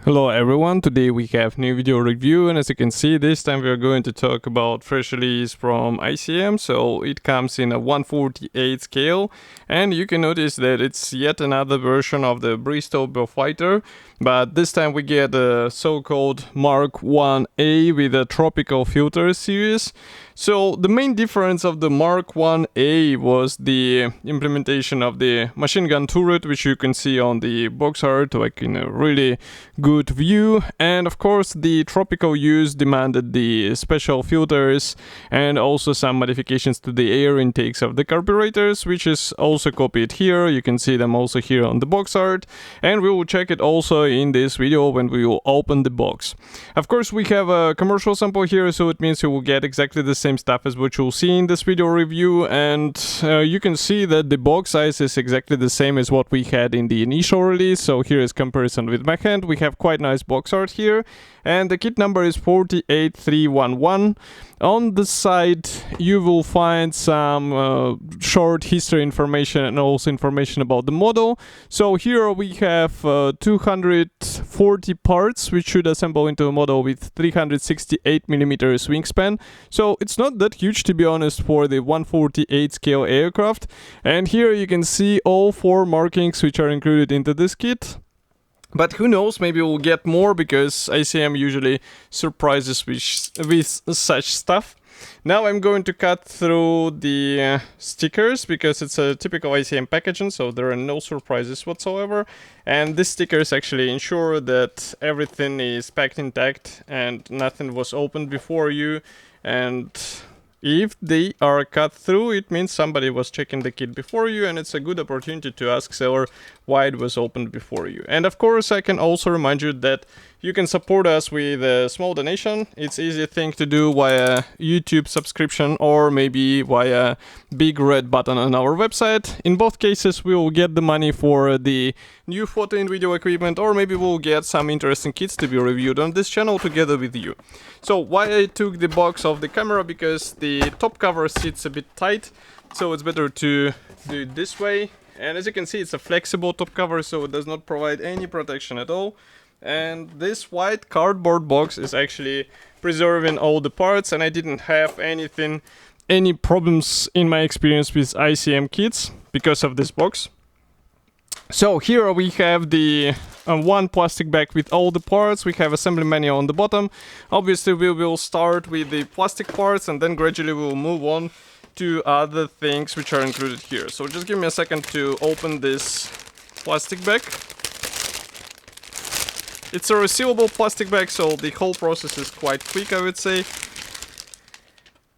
Hello everyone, today we have new video review, and as you can see, this time we are going to talk about fresh release from ICM. So it comes in a 1/48 scale, and you can notice that it's yet another version of the Bristol Beaufort, but this time we get a so-called Mk.Ia with a tropical filter series. So the main difference of the Mk.Ia was the implementation of the machine gun turret, which you can see on the box art, like in a really good view, and of course the tropical use demanded the special filters and also some modifications to the air intakes of the carburetors, which is also copied here. You can see them also here on the box art, and we will check it also in this video when we will open the box. Of course, we have a commercial sample here, so it means you will get exactly the same stuff as what you'll see in this video review, and you can see that the box size is exactly the same as what we had in the initial release. So here is comparison with my hand. We have quite nice box art here, and the kit number is 48311. On the side you will find some short history information and also information about the model. So here we have 240 parts which should assemble into a model with 368 millimeters wingspan. So it's not that huge, to be honest, for the 1/48 scale aircraft. And here you can see all 4 markings which are included into this kit. But who knows, maybe we'll get more, because ICM usually surprises with such stuff. Now I'm going to cut through the stickers, because it's a typical ICM packaging, so there are no surprises whatsoever. And these stickers actually ensure that everything is packed intact and nothing was opened before you. And if they are cut through, it means somebody was checking the kit before you, and it's a good opportunity to ask seller why it was opened before you. And of course, I can also remind you that you can support us with a small donation. It's easy thing to do via YouTube subscription or maybe via big red button on our website. In both cases, we will get the money for the new photo and video equipment, or maybe we'll get some interesting kits to be reviewed on this channel together with you. So why I took the box off the camera? Because the top cover sits a bit tight, so it's better to do it this way. And as you can see, it's a flexible top cover, so it does not provide any protection at all. And this white cardboard box is actually preserving all the parts, and I didn't have any problems in my experience with ICM kits because of this box. So here we have the one plastic bag with all the parts. We have assembly manual on the bottom. Obviously we will start with the plastic parts, and then gradually we will move on to other things which are included here. So just give me a second to open this plastic bag. It's a resealable plastic bag, so the whole process is quite quick, I would say.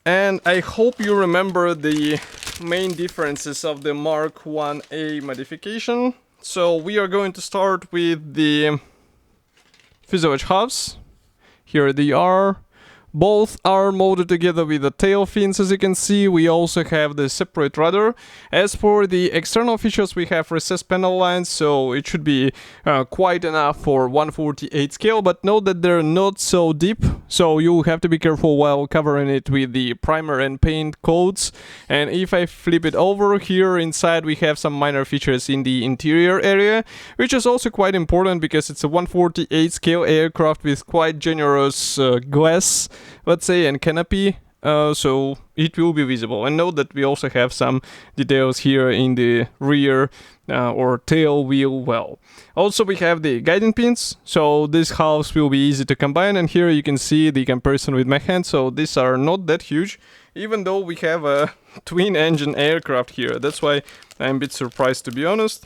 And I hope you remember the main differences of the Mk.Ia modification. So we are going to start with the fuselage halves. Here they are. Both are molded together with the tail fins, as you can see. We also have the separate rudder. As for the external features, we have recessed panel lines, so it should be quite enough for 1/48 scale, but note that they're not so deep, so you have to be careful while covering it with the primer and paint coats. And if I flip it over, here inside we have some minor features in the interior area, which is also quite important because it's a 1/48 scale aircraft with quite generous glass, let's say, and canopy, so it will be visible. And note that we also have some details here in the rear or tail wheel well. Also we have the guiding pins, so these halves will be easy to combine, and here you can see the comparison with my hand. So these are not that huge, even though we have a twin engine aircraft here. That's why I'm a bit surprised, to be honest.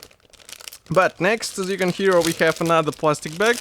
But next, as you can hear, we have another plastic bag.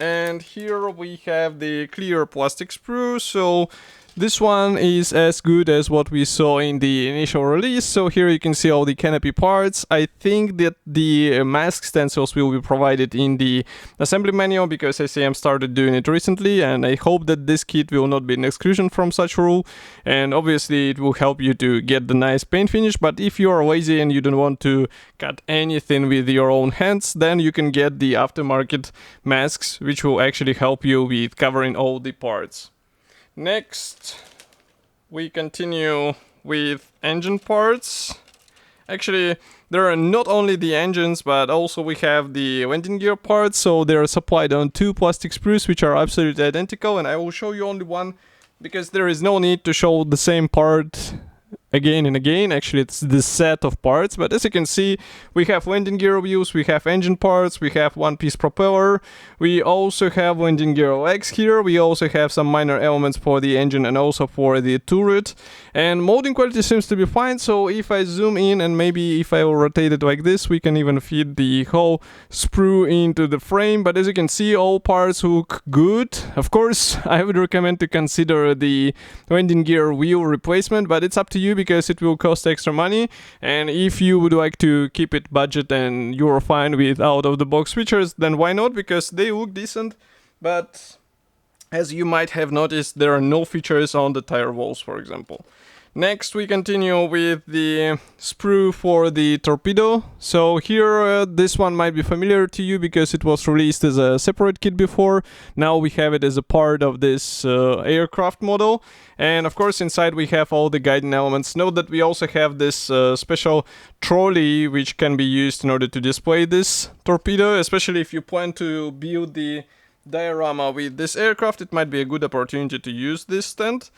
And here we have the clear plastic sprue, so this one is as good as what we saw in the initial release. So here you can see all the canopy parts. I think that the mask stencils will be provided in the assembly manual, because ICM started doing it recently, and I hope that this kit will not be an exclusion from such rule. And obviously it will help you to get the nice paint finish, but if you are lazy and you don't want to cut anything with your own hands, then you can get the aftermarket masks, which will actually help you with covering all the parts. Next, we continue with engine parts. Actually, there are not only the engines, but also we have the landing gear parts. So they are supplied on 2 plastic sprues, which are absolutely identical. And I will show you only one, because there is no need to show the same part again and again. Actually, it's the set of parts, but as you can see, we have landing gear wheels, we have engine parts, we have one-piece propeller, we also have landing gear legs here, we also have some minor elements for the engine and also for the turret, and molding quality seems to be fine. So if I zoom in and maybe if I will rotate it like this, we can even fit the whole sprue into the frame. But as you can see, all parts look good. Of course, I would recommend to consider the landing gear wheel replacement, but it's up to you because it will cost extra money. And if you would like to keep it budget and you're fine with out-of-the-box features, then why not? Because they look decent, but as you might have noticed, there are no features on the tire walls, for example. Next, we continue with the sprue for the torpedo. So here, this one might be familiar to you because it was released as a separate kit before. Now we have it as a part of this aircraft model. And of course, inside we have all the guiding elements. Note that we also have this special trolley which can be used in order to display this torpedo, especially if you plan to build the diorama with this aircraft. It might be a good opportunity to use this stand.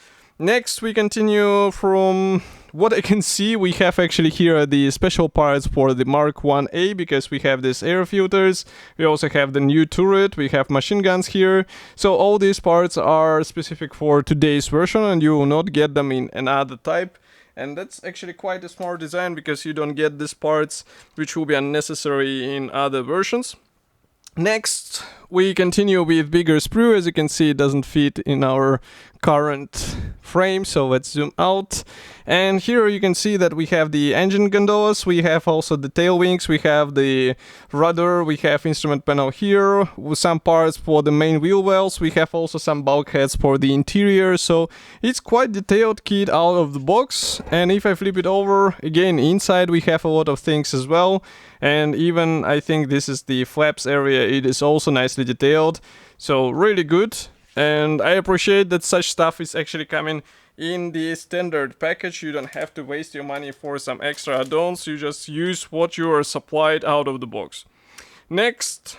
Next, we continue from what I can see. We have actually here the special parts for the Mk.Ia because we have these air filters. We also have the new turret. We have machine guns here. So all these parts are specific for today's version and you will not get them in another type. And that's actually quite a smart design because you don't get these parts which will be unnecessary in other versions. Next, we continue with bigger sprue. As you can see, it doesn't fit in our current frame, so let's zoom out. And here you can see that we have the engine gondolas, we have also the tail wings, we have the rudder, we have instrument panel here, with some parts for the main wheel wells, we have also some bulkheads for the interior, so it's quite detailed kit out of the box. And if I flip it over, again, inside we have a lot of things as well. And even, I think this is the flaps area, it is also nicely detailed, so really good. And I appreciate that such stuff is actually coming in the standard package. You don't have to waste your money for some extra add-ons, you just use what you are supplied out of the box. Next,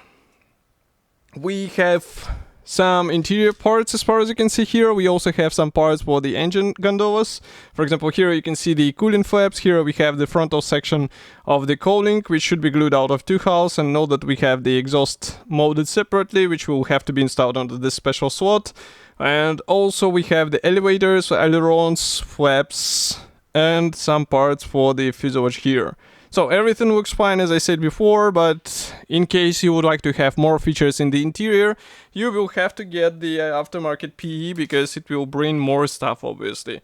we have some interior parts as far as you can see here. We also have some parts for the engine gondolas. For example, here you can see the cooling flaps. Here we have the frontal section of the cowling, which should be glued out of 2 hulls. And note that we have the exhaust molded separately, which will have to be installed onto this special slot. And also we have the elevators, ailerons, flaps, and some parts for the fuselage here. So everything looks fine as I said before, but in case you would like to have more features in the interior, you will have to get the aftermarket PE because it will bring more stuff obviously.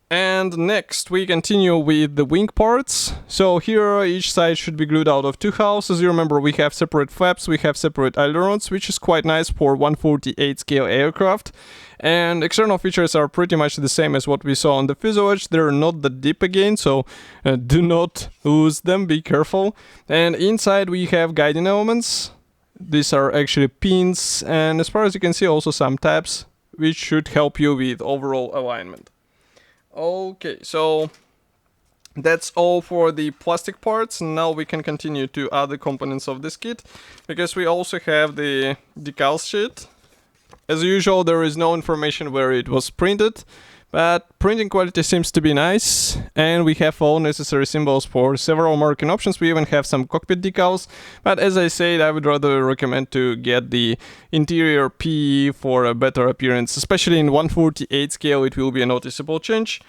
And next we continue with the wing parts. So here each side should be glued out of 2 hulls. As you remember, we have separate flaps, we have separate ailerons, which is quite nice for 1/48 scale aircraft. And external features are pretty much the same as what we saw on the fuselage. They're not that deep again, so do not lose them, be careful. And inside we have guiding elements. These are actually pins, and as far as you can see also some tabs, which should help you with overall alignment. Okay, so that's all for the plastic parts. Now we can continue to other components of this kit, because we also have the decal sheet. As usual, there is no information where it was printed, but printing quality seems to be nice, and we have all necessary symbols for several marking options. We even have some cockpit decals, but as I said, I would rather recommend to get the interior PE for a better appearance, especially in 1/48 scale. It will be a noticeable change.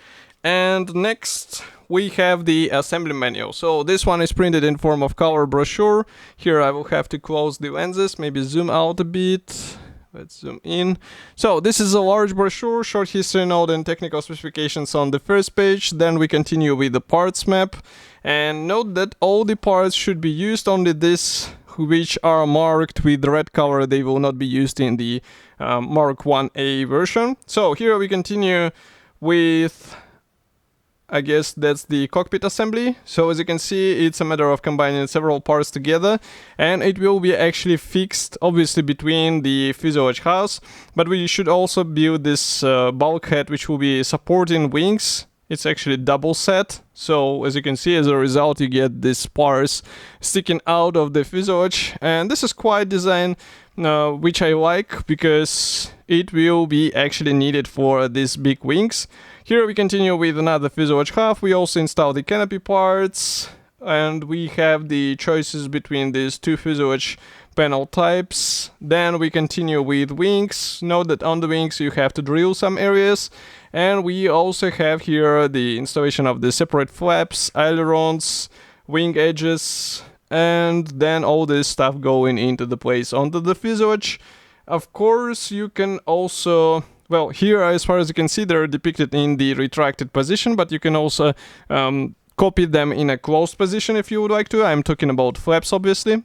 And next we have the assembly manual. So this one is printed in form of color brochure. Here I will have to close the lenses, maybe zoom out a bit. Let's zoom in. So this is a large brochure, short history note and technical specifications on the first page. Then we continue with the parts map. And note that all the parts should be used, only this which are marked with the red color, they will not be used in the Mk.Ia version. So here we continue with, I guess that's the cockpit assembly. So as you can see, it's a matter of combining several parts together, and it will be actually fixed obviously between the fuselage hulls, but we should also build this bulkhead which will be supporting wings It's actually double set. So as you can see, as a result, you get these spars sticking out of the fuselage. And this is quite design which I like, because it will be actually needed for these big wings. Here we continue with another fuselage half. We also install the canopy parts, and we have the choices between these two fuselage panel types. Then we continue with wings. Note that on the wings you have to drill some areas. And we also have here the installation of the separate flaps, ailerons, wing edges, and then all this stuff going into the place onto the fuselage. Of course, you can also, well, here as far as you can see, they're depicted in the retracted position, but you can also copy them in a closed position if you would like to. I'm talking about flaps, obviously.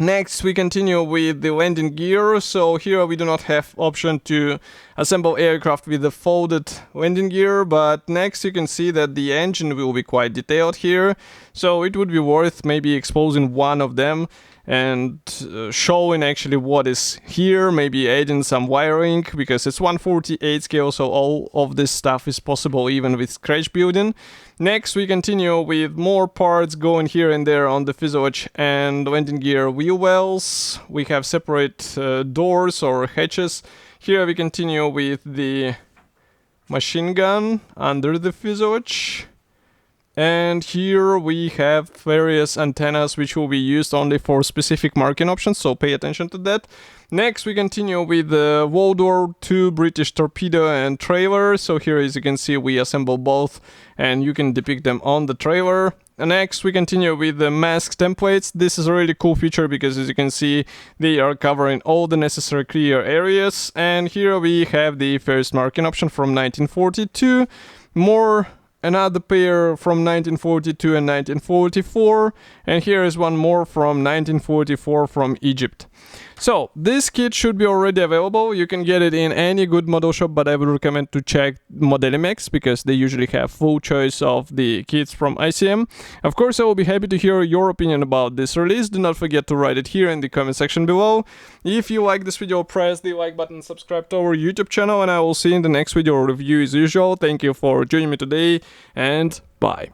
Next, we continue with the landing gear. So here we do not have option to assemble aircraft with the folded landing gear, but next you can see that the engine will be quite detailed here. So it would be worth maybe exposing one of them and showing actually what is here, maybe adding some wiring, because it's 1/48 scale, so all of this stuff is possible even with scratch building. Next, we continue with more parts going here and there on the fuselage and landing gear wheel wells. We have separate doors or hatches. Here we continue with the machine gun under the fuselage. And here we have various antennas which will be used only for specific marking options, so pay attention to that. Next, we continue with the World War II British torpedo and trailer. So here, as you can see, we assemble both and you can depict them on the trailer. And next, we continue with the mask templates. This is a really cool feature because, as you can see, they are covering all the necessary clear areas. And here we have the first marking option from 1942. Another pair from 1942 and 1944, and here is one more from 1944 from Egypt. So this kit should be already available. You can get it in any good model shop, but I would recommend to check Modelimex because they usually have full choice of the kits from ICM. Of course, I will be happy to hear your opinion about this release. Do not forget to write it here in the comment section below. If you like this video, press the like button, subscribe to our YouTube channel, and I will see you in the next video review as usual. Thank you for joining me today, and bye.